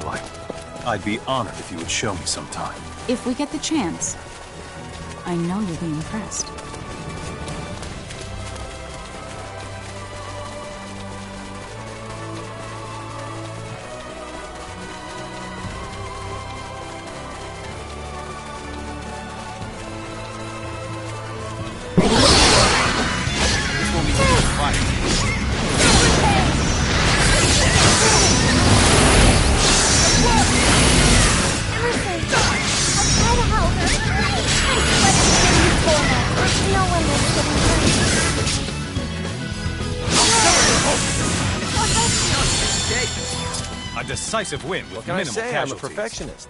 like. I'd be honored if you would show me sometime. If we get the chance, I know you'll be impressed. A decisive win with minimal casualties. I'm a perfectionist.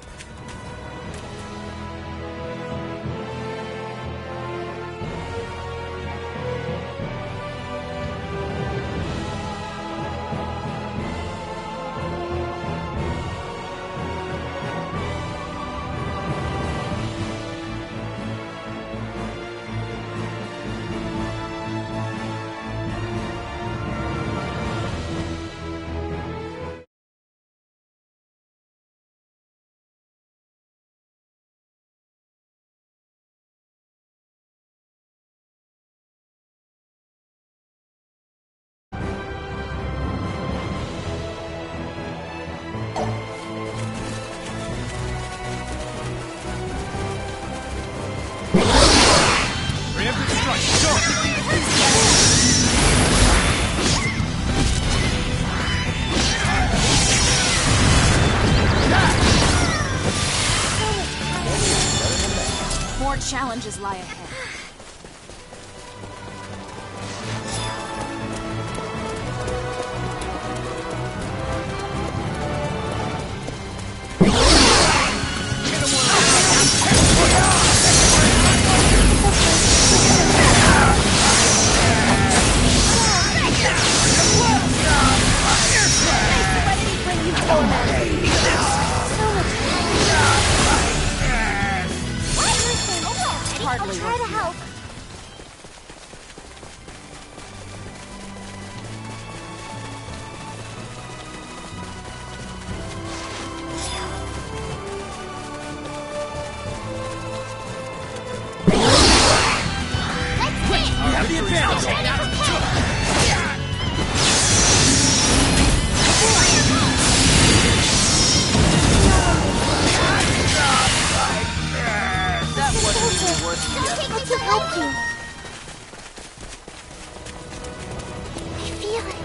More challenges lie ahead. I'll try to help. Have the advantage. Let's help you. I feel it.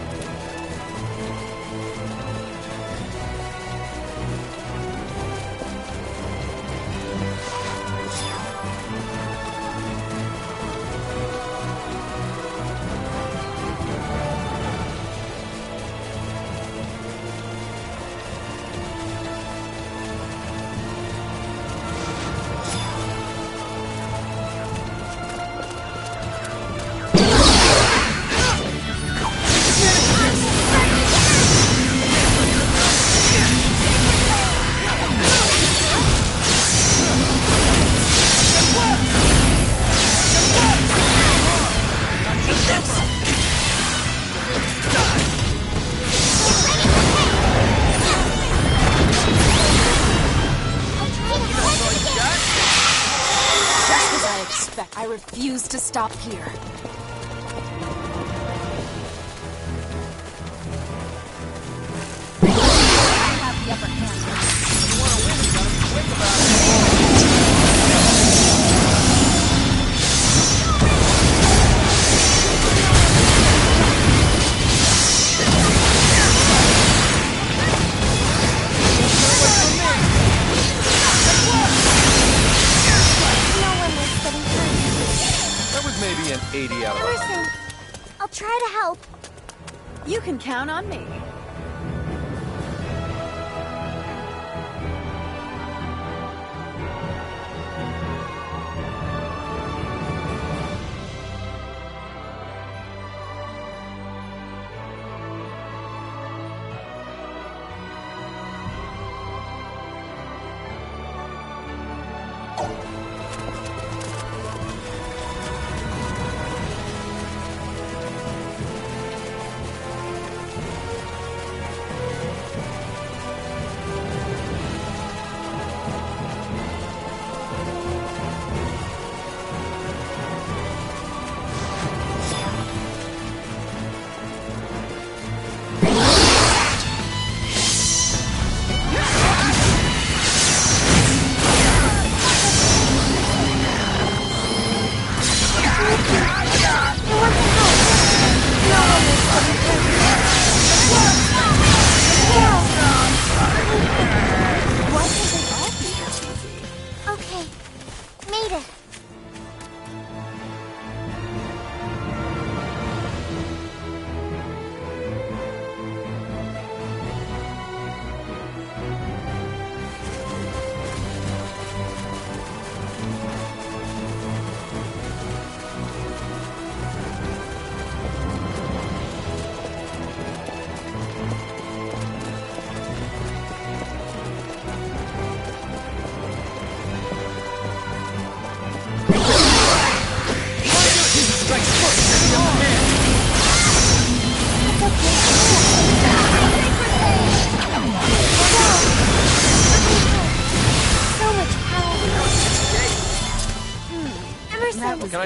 I refuse to stop here. I have the upper hand. If you want to win, you gotta be quick about it. Maybe an 80 out of 100. Emerson, I'll try to help. You can count on me.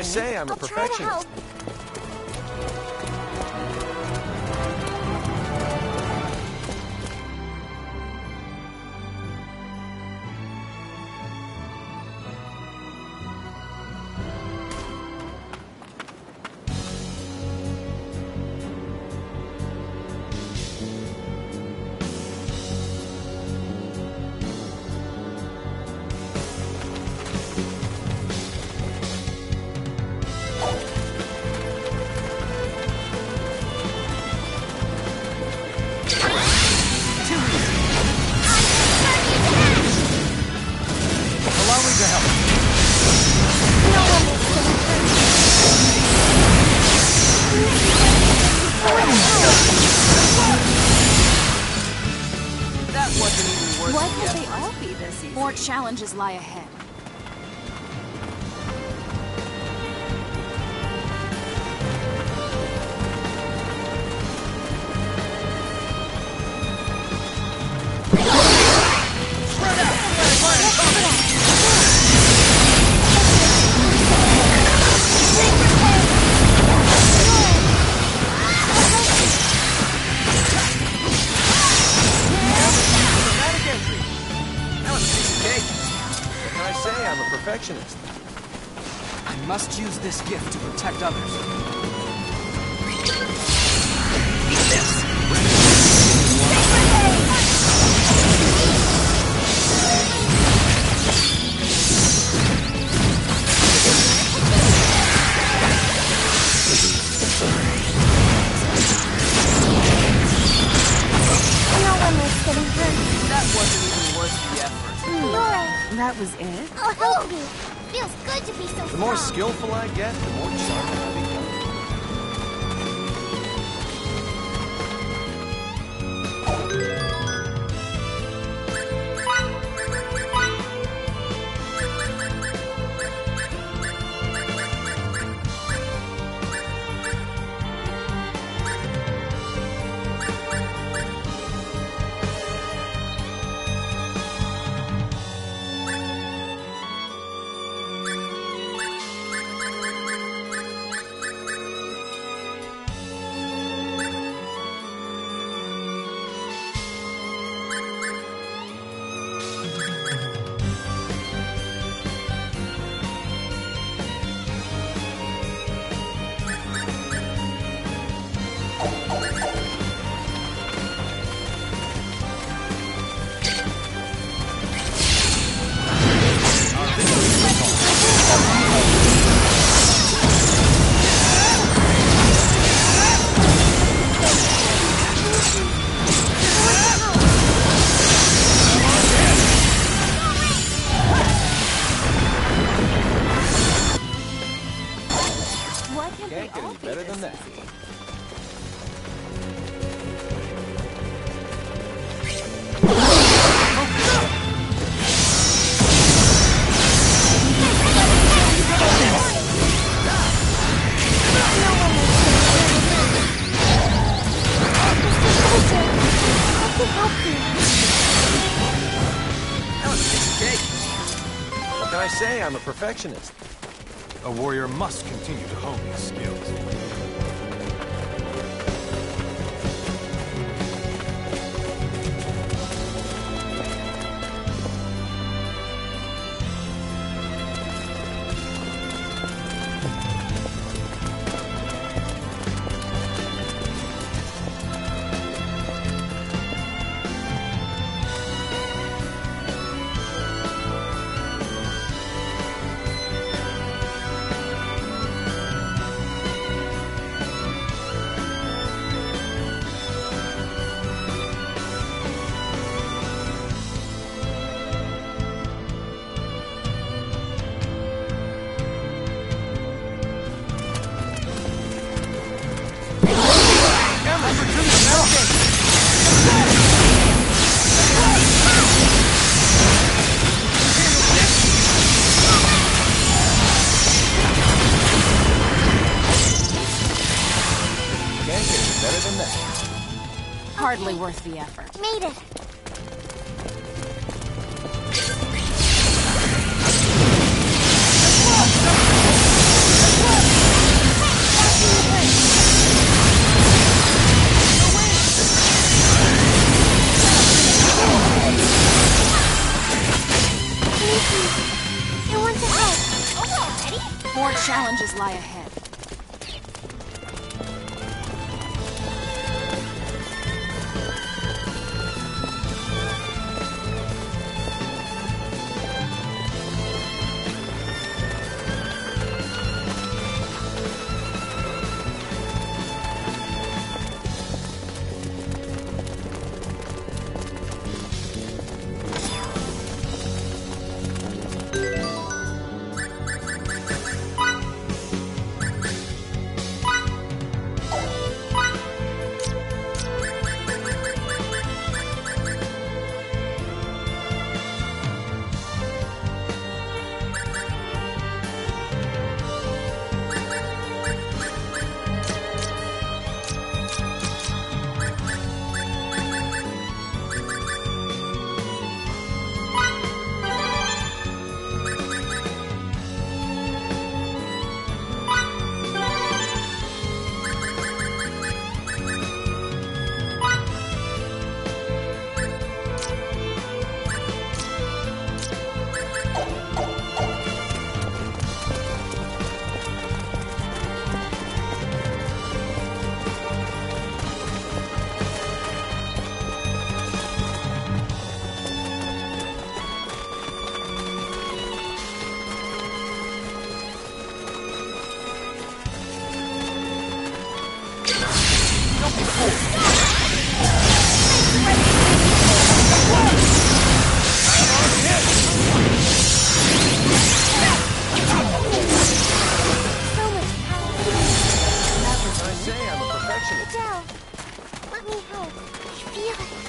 I say? I'm a I'll try to perfectionist. help. Allow me to help. No one will That wasn't even worth Why the can't they effort. all be this easy? More challenges lie ahead. Dramatic entry. That was a piece of cake. What can I say? I'm a perfectionist. I must use this gift to protect others. No one was getting hurt. That wasn't even worth the effort. Laura, That was it? I'll help you. Feels good to be so The more strong. skillful I get, the more charming I become. Why can't Can't they get all any be better this than that. easy? That was a piece of cake. What can I say? I'm a perfectionist. A warrior must continue to hone his skills. Can't get any better than that. Hardly worth the effort. Made it. passionate. Adele, let me help. I feel it.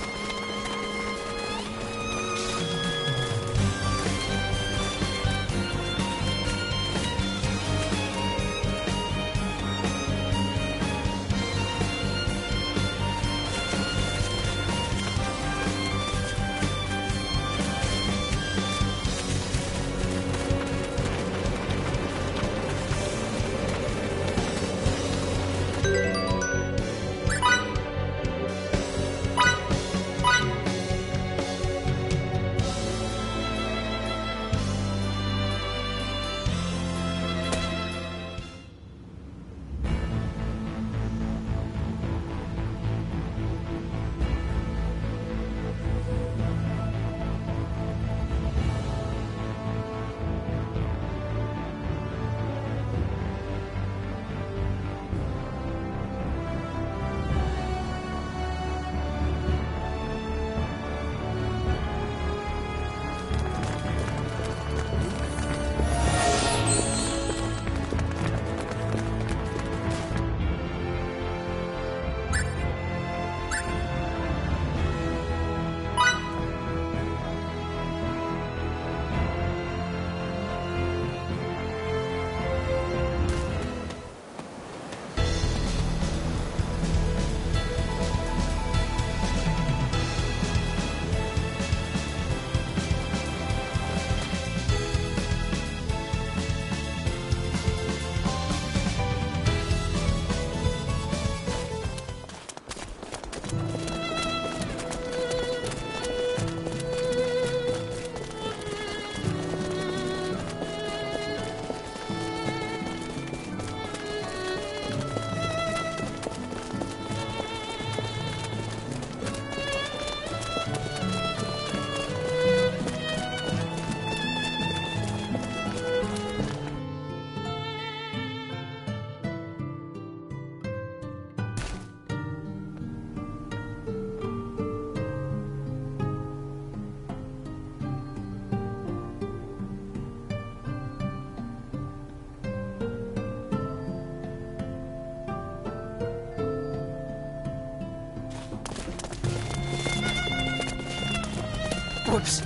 Whoops.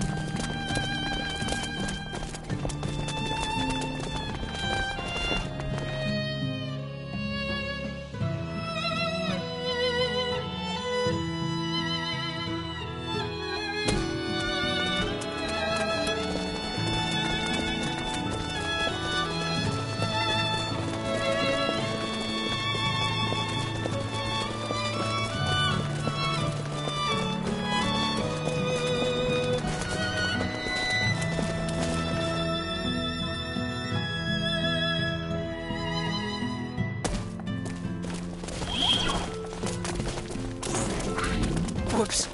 Whoops.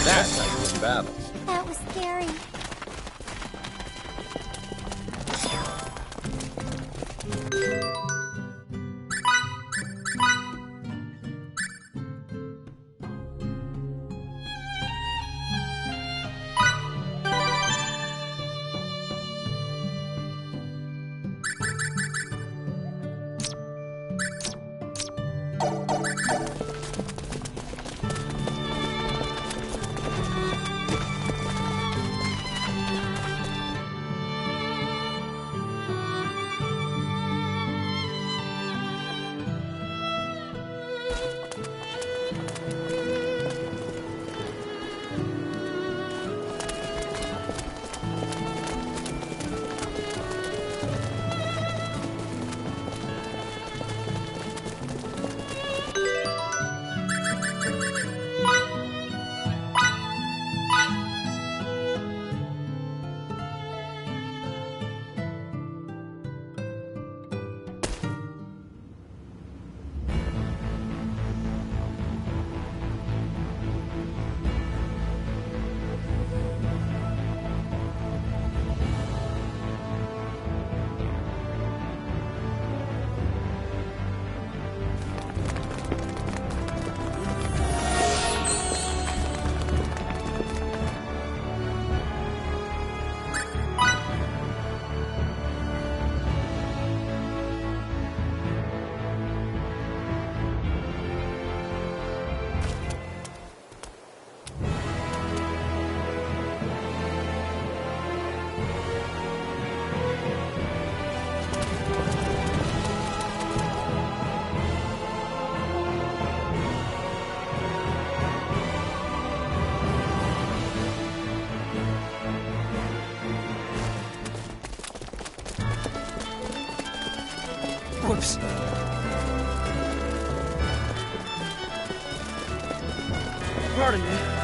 That's how you win battles. That was scary. Whoops. Pardon me.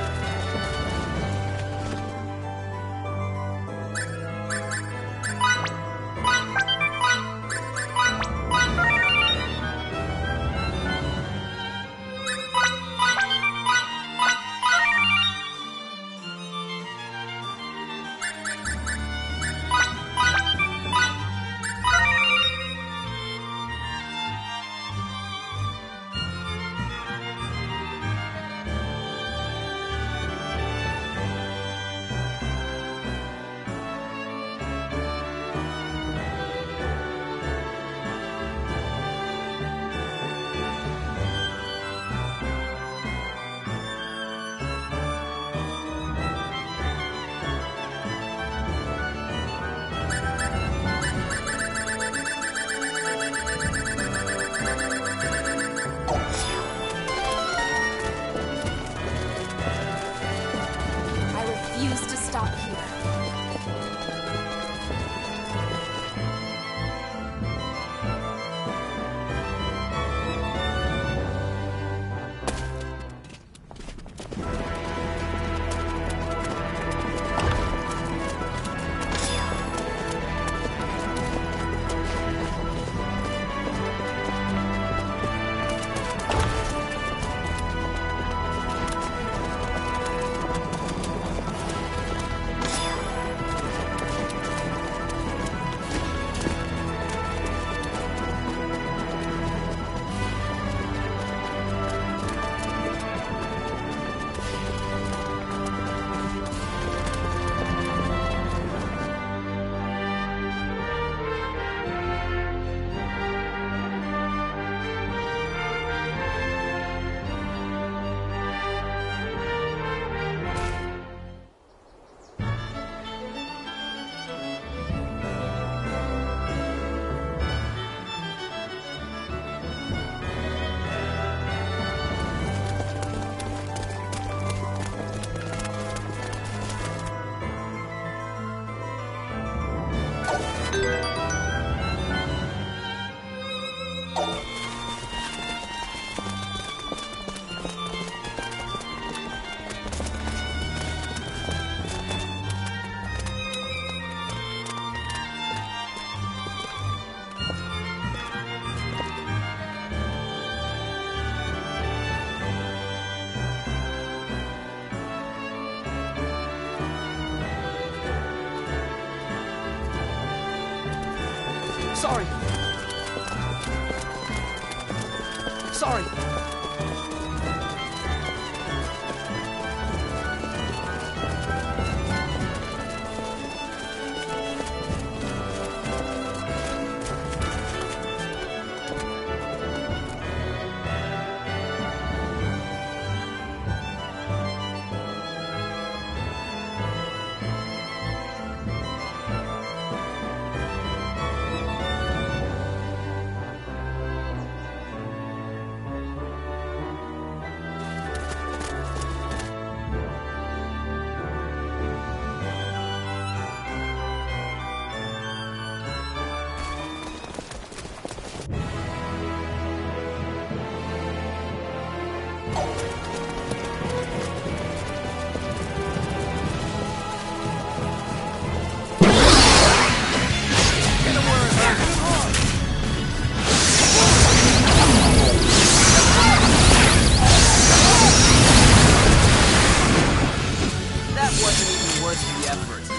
Sorry. Sorry.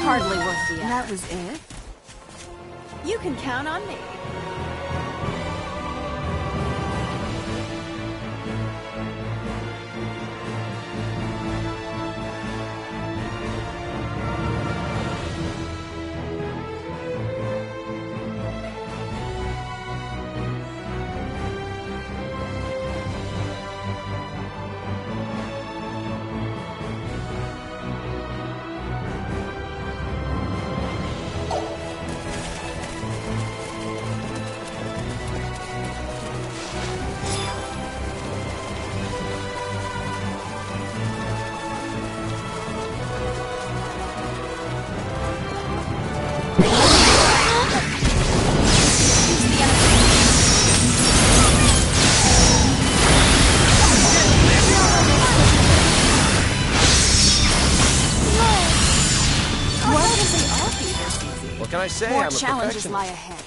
Hardly worth the effort. That was it? You can count on me. What can I say? More I'm a challenges perfectionist. lie ahead.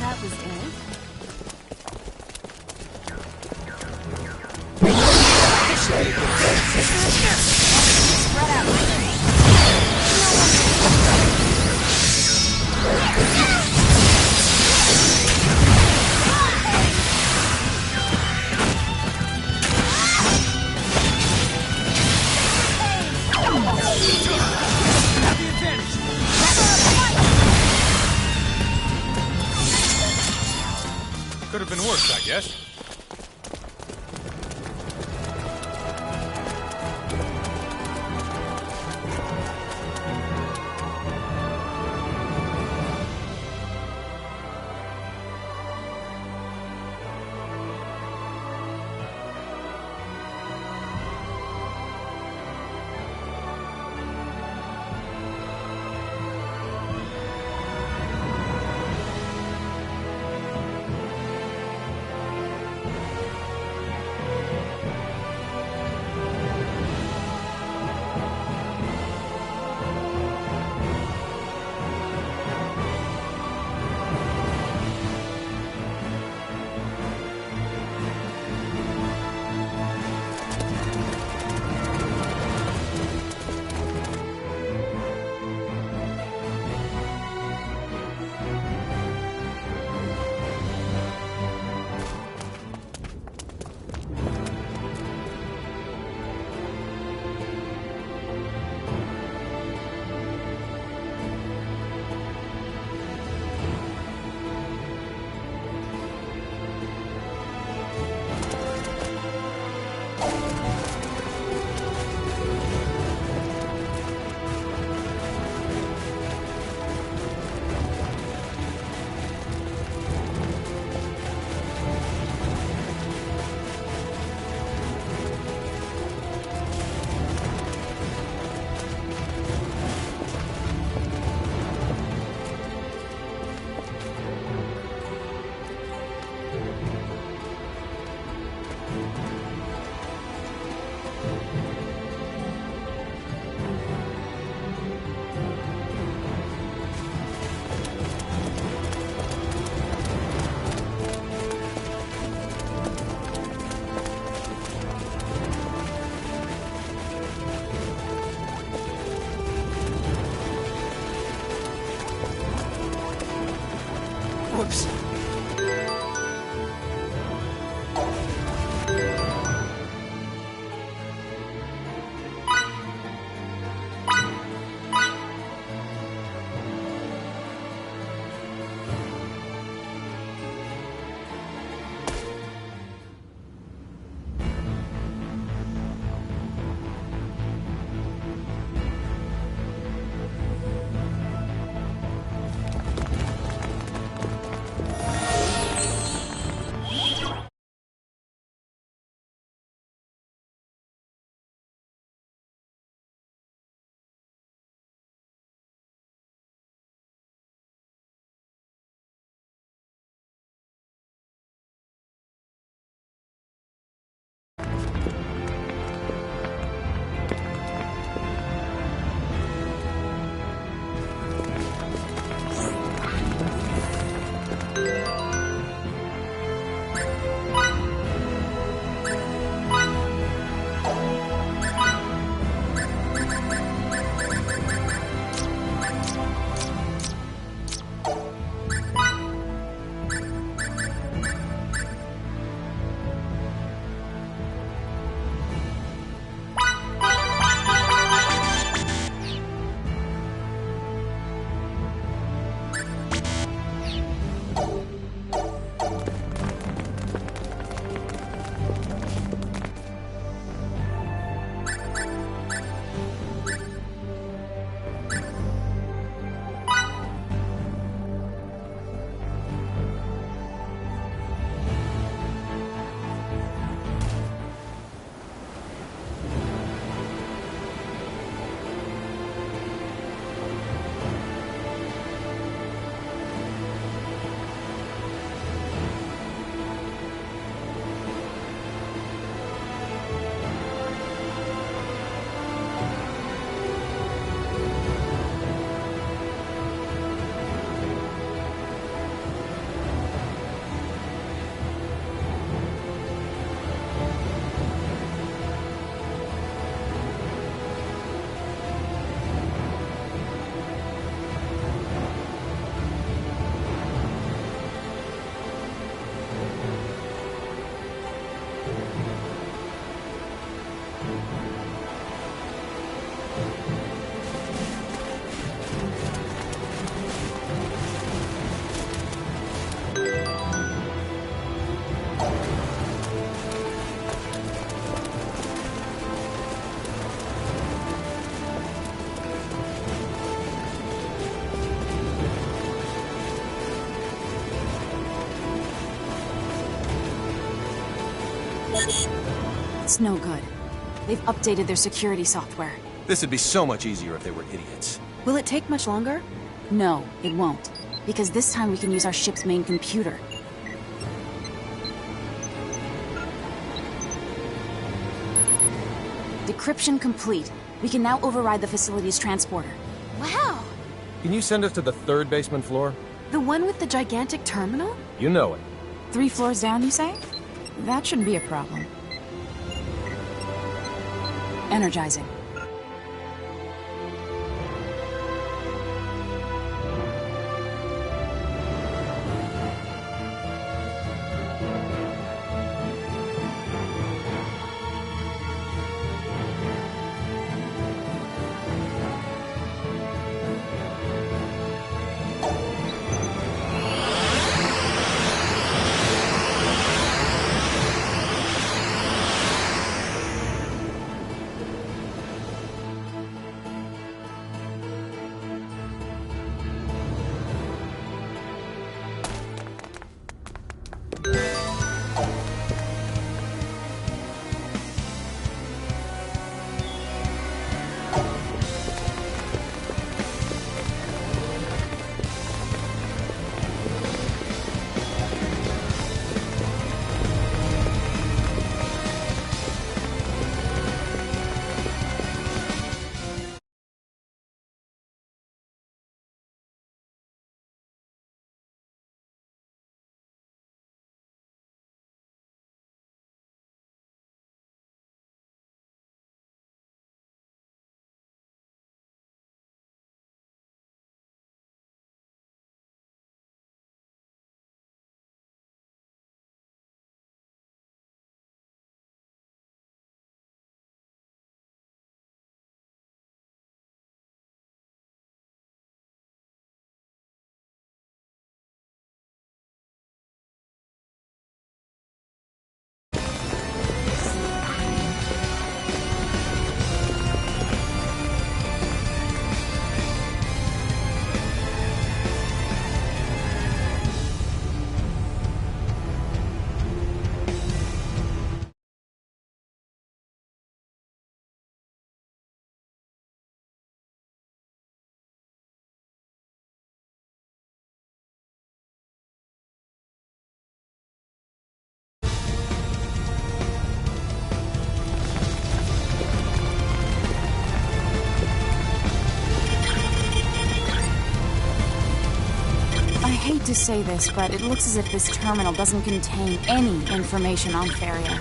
That was it? Spread out. Could have been worse, I guess. It's no good. They've updated their security software. This would be so much easier if they were idiots. Will it take much longer? No, it won't. Because this time we can use our ship's main computer. Decryption complete. We can now override the facility's transporter. Wow! Can you send us to the 3rd basement floor? The one with the gigantic terminal? You know it. 3 floors down, you say? That shouldn't be a problem. Energizing. I hate to say this, but it looks as if this terminal doesn't contain any information on Feria.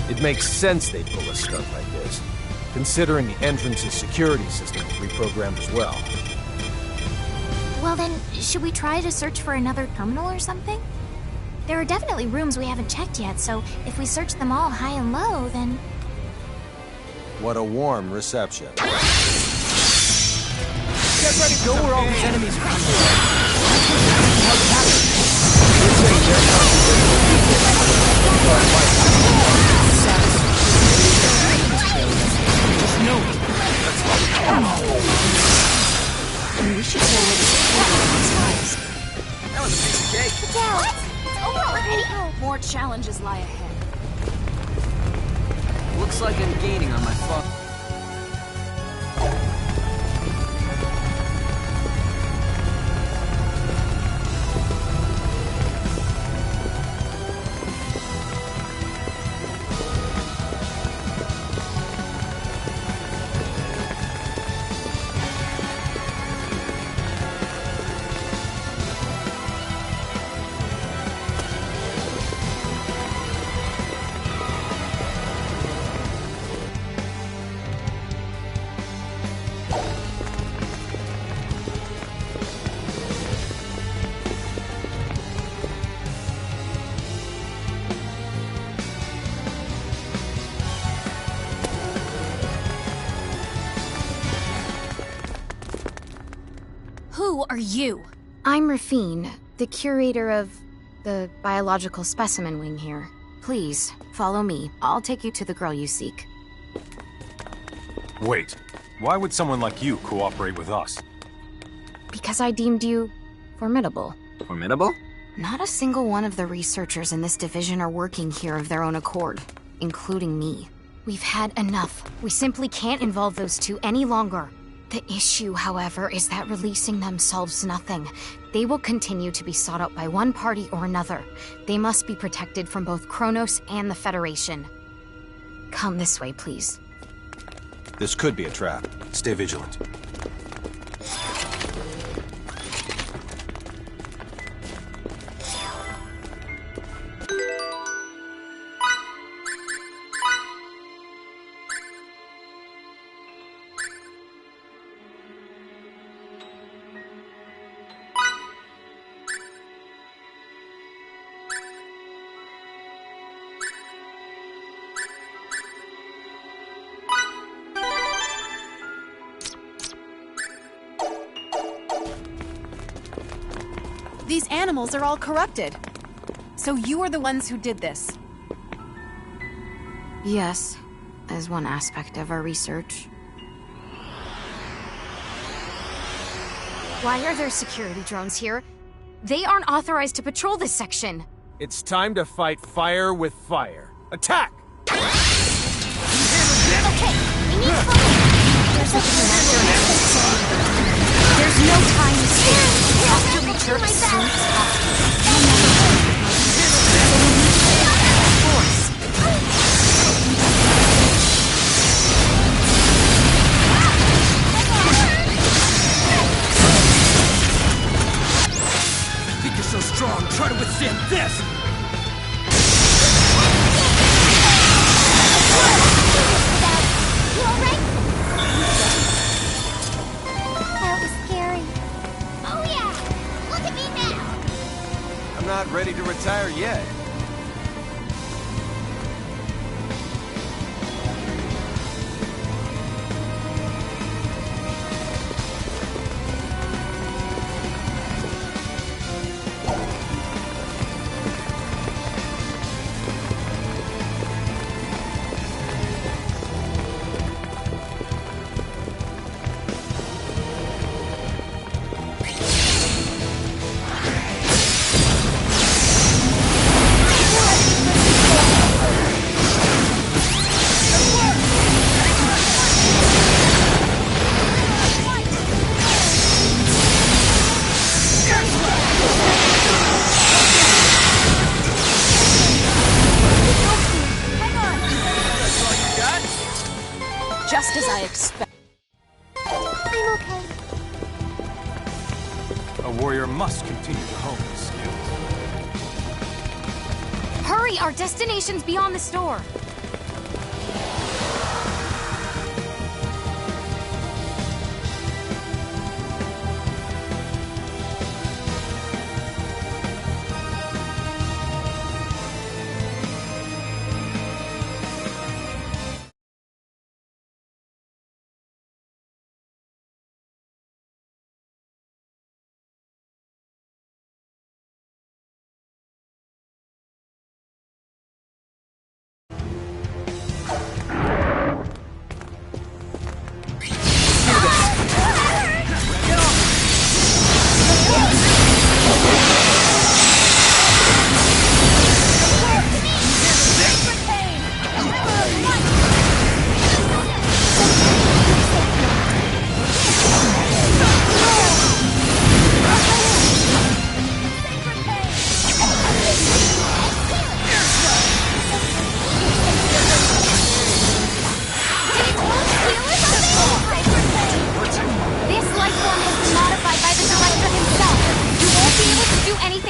It makes sense they pull a stunt like this, considering the entrance's security system is reprogrammed as well. Well then, should we try to search for another terminal or something? There are definitely rooms we haven't checked yet, so if we search them all high and low, then... What a warm reception. Get ready to go where all these enemies are. Just know it. We should go where the security is highest. That was a piece of cake. What? It's over already? More challenges lie ahead. Looks like I'm gaining on my phone. Who are you? I'm Rafine, the curator of the biological specimen wing here. Please, follow me. I'll take you to the girl you seek. Wait, why would someone like you cooperate with us? Because I deemed you formidable. Formidable? Not a single one of the researchers in this division are working here of their own accord, including me. We've had enough. We simply can't involve those two any longer. The issue, however, is that releasing them solves nothing. They will continue to be sought out by one party or another. They must be protected from both Kronos and the Federation. Come this way, please. This could be a trap. Stay vigilant. These animals are all corrupted. So you are the ones who did this? Yes, as one aspect of our research. Why are there security drones here? They aren't authorized to patrol this section. It's time to fight fire with fire. Attack! Okay, we need focus. There's no time to spare. We have to reach her as soon as possible. Think you're so strong, try to withstand this! You alright? That was scary. Oh yeah! Look at me now! I'm not ready to retire yet. Just as I expect. I'm okay. A warrior must continue to hone his skills. Hurry, our destination's beyond the store.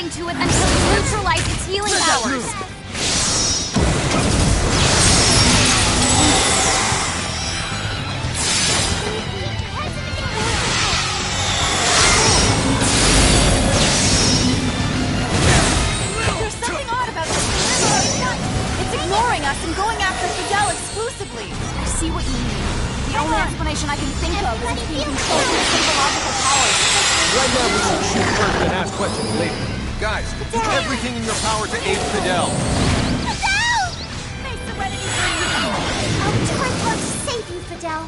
To it until it neutralizes its healing powers. There's something odd about this. It's ignoring us and going after Fidel exclusively. I see what you mean. The only explanation I can think of is it's being controlled with psychological powers. Right now we should shoot first and ask questions later. Guys, do everything in your power to aid Fidel. Fidel! Face Serenity Breeze! I'll do my part to save you, Fidel.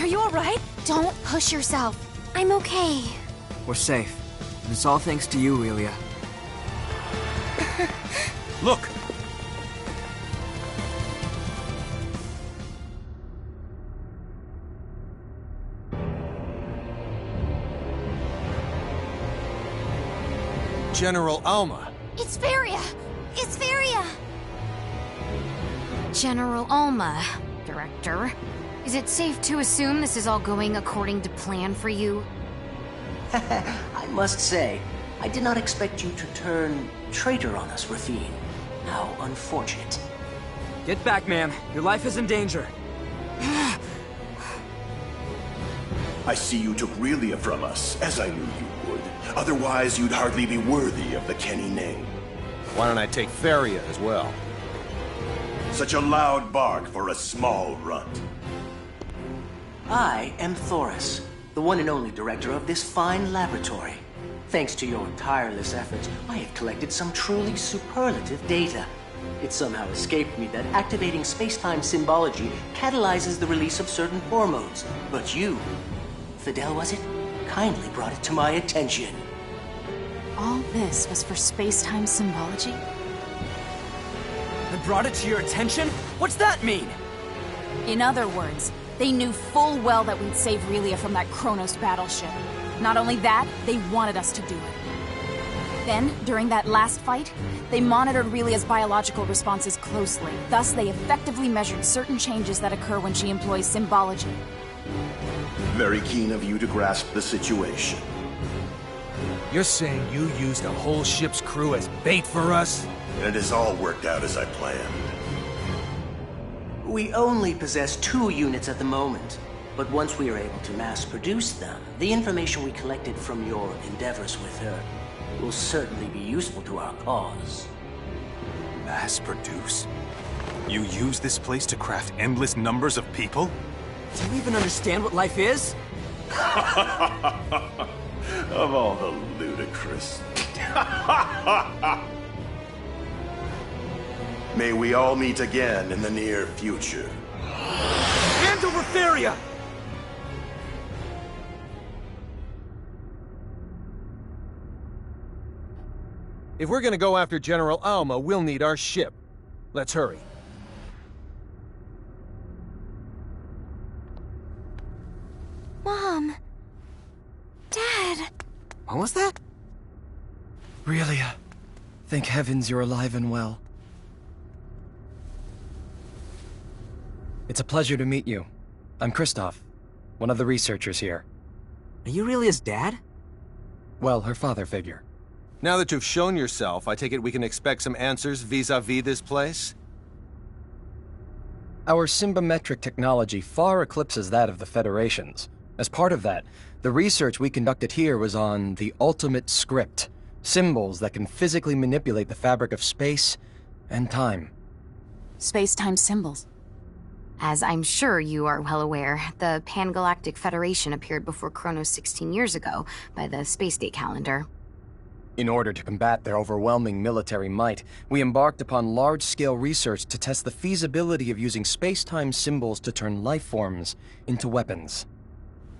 Are you alright? Don't push yourself. I'm okay. We're safe. And it's all thanks to you, Aurelia. Look! General Alma. It's Feria! It's Feria! General Alma, Director. Is it safe to assume this is all going according to plan for you? I must say, I did not expect you to turn traitor on us, Rafine. How unfortunate. Get back, ma'am. Your life is in danger. I see you took Relia from us, as I knew you would. Otherwise, you'd hardly be worthy of the Kenny name. Why don't I take Feria as well? Such a loud bark for a small runt. I am Thoris, the one and only director of this fine laboratory. Thanks to your tireless efforts, I have collected some truly superlative data. It somehow escaped me that activating space-time symbology catalyzes the release of certain hormones. But you, Fidel was it? Kindly brought it to my attention. All this was for space-time symbology? I brought it to your attention? What's that mean? In other words, they knew full well that we'd save Relia from that Kronos battleship. Not only that, they wanted us to do it. Then, during that last fight, they monitored Relia's biological responses closely. Thus, they effectively measured certain changes that occur when she employs symbology. Very keen of you to grasp the situation. You're saying you used a whole ship's crew as bait for us? And it has all worked out as I planned. We only possess 2 units at the moment, but once we are able to mass produce them, the information we collected from your endeavors with her will certainly be useful to our cause. Mass produce? You use this place to craft endless numbers of people? Do you even understand what life is? Of all the ludicrous. May we all meet again in the near future. Hand over Feria! If we're gonna go after General Alma, we'll need our ship. Let's hurry. Mom. Dad. What was that? Relia, thank heavens you're alive and well. It's a pleasure to meet you. I'm Kristoff, one of the researchers here. Are you really his dad? Well, her father figure. Now that you've shown yourself, I take it we can expect some answers vis-a-vis this place? Our symbometric technology far eclipses that of the Federation's. As part of that, the research we conducted here was on the ultimate script, symbols that can physically manipulate the fabric of space and time. Space-time symbols. As I'm sure you are well aware, the Pan-Galactic Federation appeared before Kronos 16 years ago by the space date calendar. In order to combat their overwhelming military might, we embarked upon large-scale research to test the feasibility of using space-time symbols to turn life forms into weapons.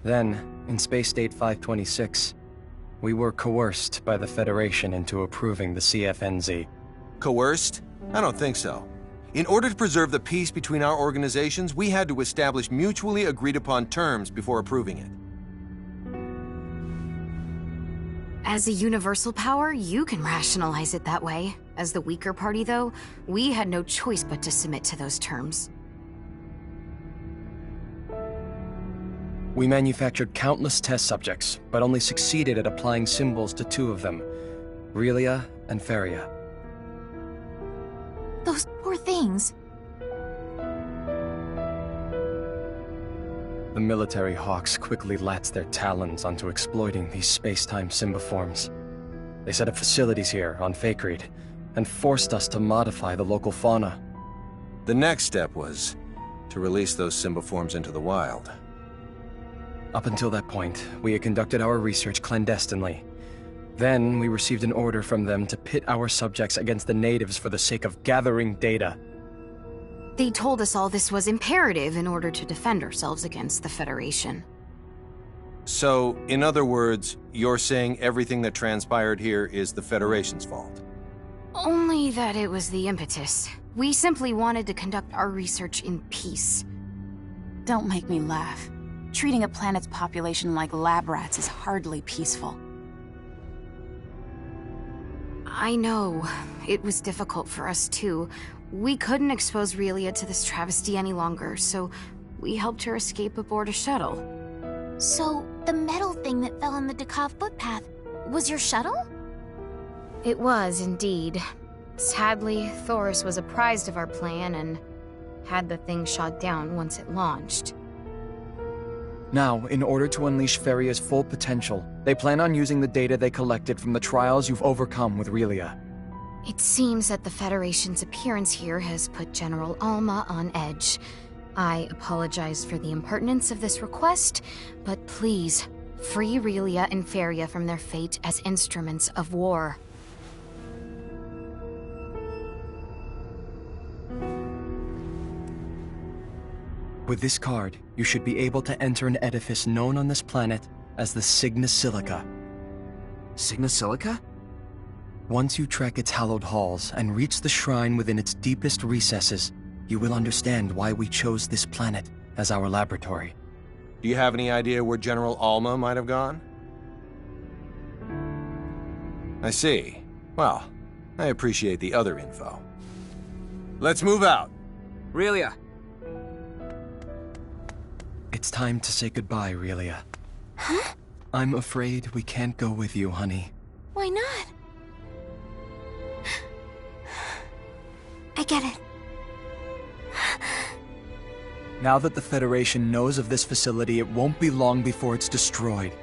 Then, in Space Date 526, we were coerced by the Federation into approving the CFNZ. Coerced? I don't think so. In order to preserve the peace between our organizations, we had to establish mutually agreed-upon terms before approving it. As a universal power, you can rationalize it that way. As the weaker party, though, we had no choice but to submit to those terms. We manufactured countless test subjects, but only succeeded at applying symbols to 2 of them, Relia and Feria. Those poor things. The military hawks quickly latched their talons onto exploiting these space-time symboforms. They set up facilities here on Fakreed and forced us to modify the local fauna. The next step was to release those symboforms into the wild. Up until that point, we had conducted our research clandestinely. Then, we received an order from them to pit our subjects against the natives for the sake of gathering data. They told us all this was imperative in order to defend ourselves against the Federation. So, in other words, you're saying everything that transpired here is the Federation's fault? Only that it was the impetus. We simply wanted to conduct our research in peace. Don't make me laugh. Treating a planet's population like lab rats is hardly peaceful. I know. It was difficult for us, too. We couldn't expose Relia to this travesty any longer, so we helped her escape aboard a shuttle. So, the metal thing that fell in the Dekov footpath was your shuttle? It was, indeed. Sadly, Thoris was apprised of our plan and had the thing shot down once it launched. Now, in order to unleash Feria's full potential, they plan on using the data they collected from the trials you've overcome with Relia. It seems that the Federation's appearance here has put General Alma on edge. I apologize for the impertinence of this request, but please, free Relia and Feria from their fate as instruments of war. With this card, you should be able to enter an edifice known on this planet as the Signa Silica. Signa Silica? Once you trek its hallowed halls and reach the shrine within its deepest recesses, you will understand why we chose this planet as our laboratory. Do you have any idea where General Alma might have gone? I see. Well, I appreciate the other info. Let's move out. Relia. It's time to say goodbye, Relia. Huh? I'm afraid we can't go with you, honey. Why not? I get it. Now that the Federation knows of this facility, it won't be long before it's destroyed.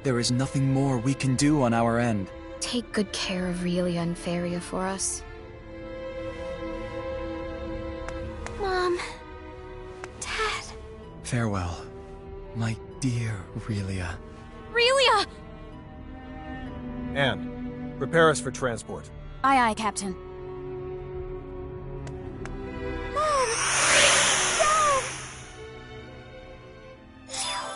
There is nothing more we can do on our end. Take good care of Relia and Feria for us. Mom. Dad. Farewell, my dear Relia. Relia! And prepare us for transport. Aye, aye, Captain. Mom! Dad!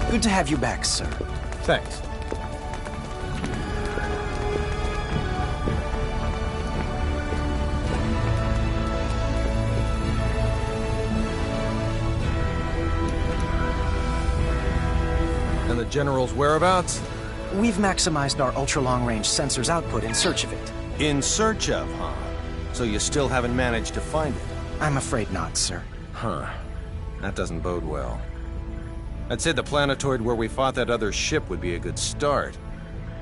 Good to have you back, sir. Thanks. And the General's whereabouts? We've maximized our ultra-long-range sensors output in search of it. In search of, huh? So you still haven't managed to find it? I'm afraid not, sir. Huh. That doesn't bode well. I'd say the planetoid where we fought that other ship would be a good start,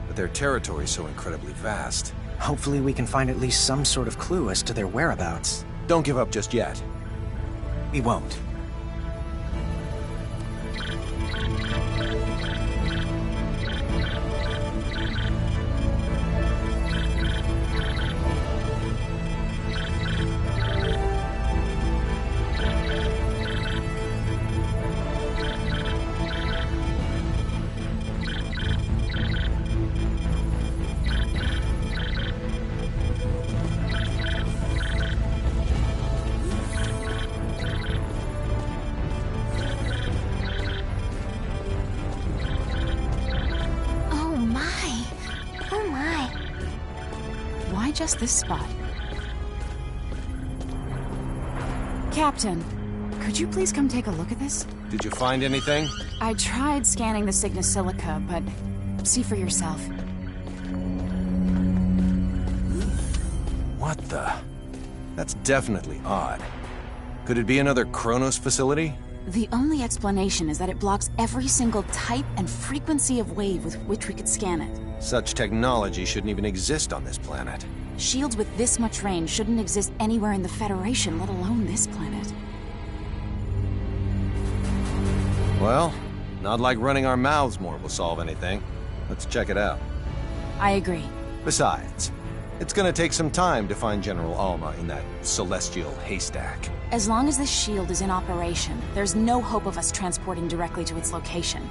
but their territory's so incredibly vast. Hopefully we can find at least some sort of clue as to their whereabouts. Don't give up just yet. We won't. Just this spot. Captain, could you please come take a look at this? Did you find anything? I tried scanning the Cygnus Silica, but see for yourself. What the? That's definitely odd. Could it be another Kronos facility? The only explanation is that it blocks every single type and frequency of wave with which we could scan it. Such technology shouldn't even exist on this planet. Shields with this much range shouldn't exist anywhere in the Federation, let alone this planet. Well, not like running our mouths more will solve anything. Let's check it out. I agree. Besides, it's gonna take some time to find General Alma in that celestial haystack. As long as this shield is in operation, there's no hope of us transporting directly to its location.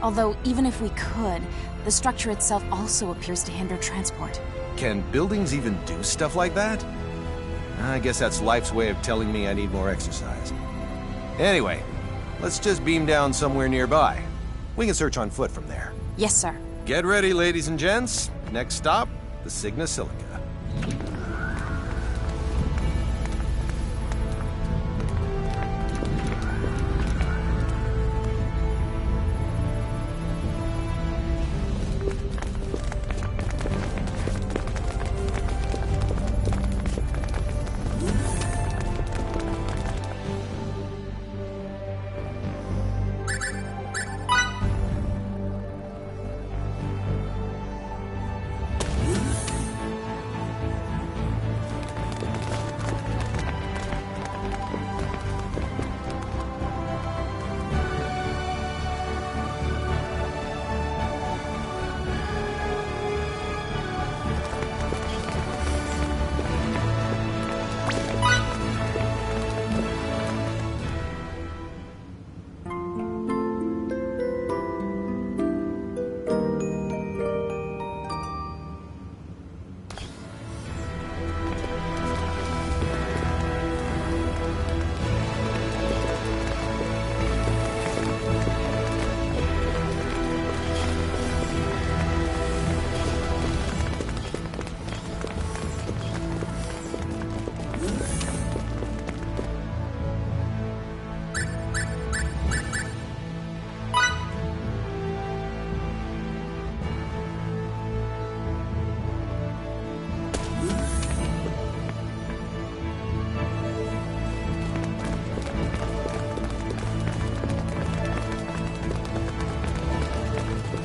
Although, even if we could, the structure itself also appears to hinder transport. Can buildings even do stuff like that? I guess that's life's way of telling me I need more exercise. Anyway, let's just beam down somewhere nearby. We can search on foot from there. Yes, sir. Get ready, ladies and gents. Next stop, the Cygnus Silica.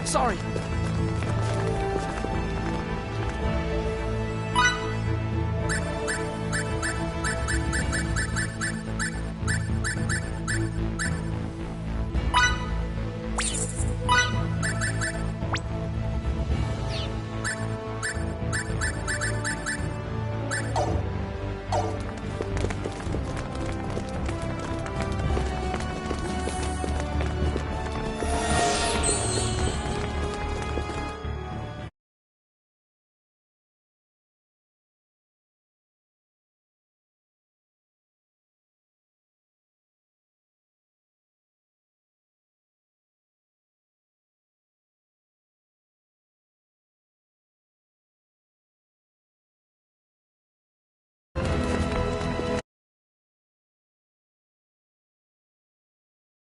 Sorry,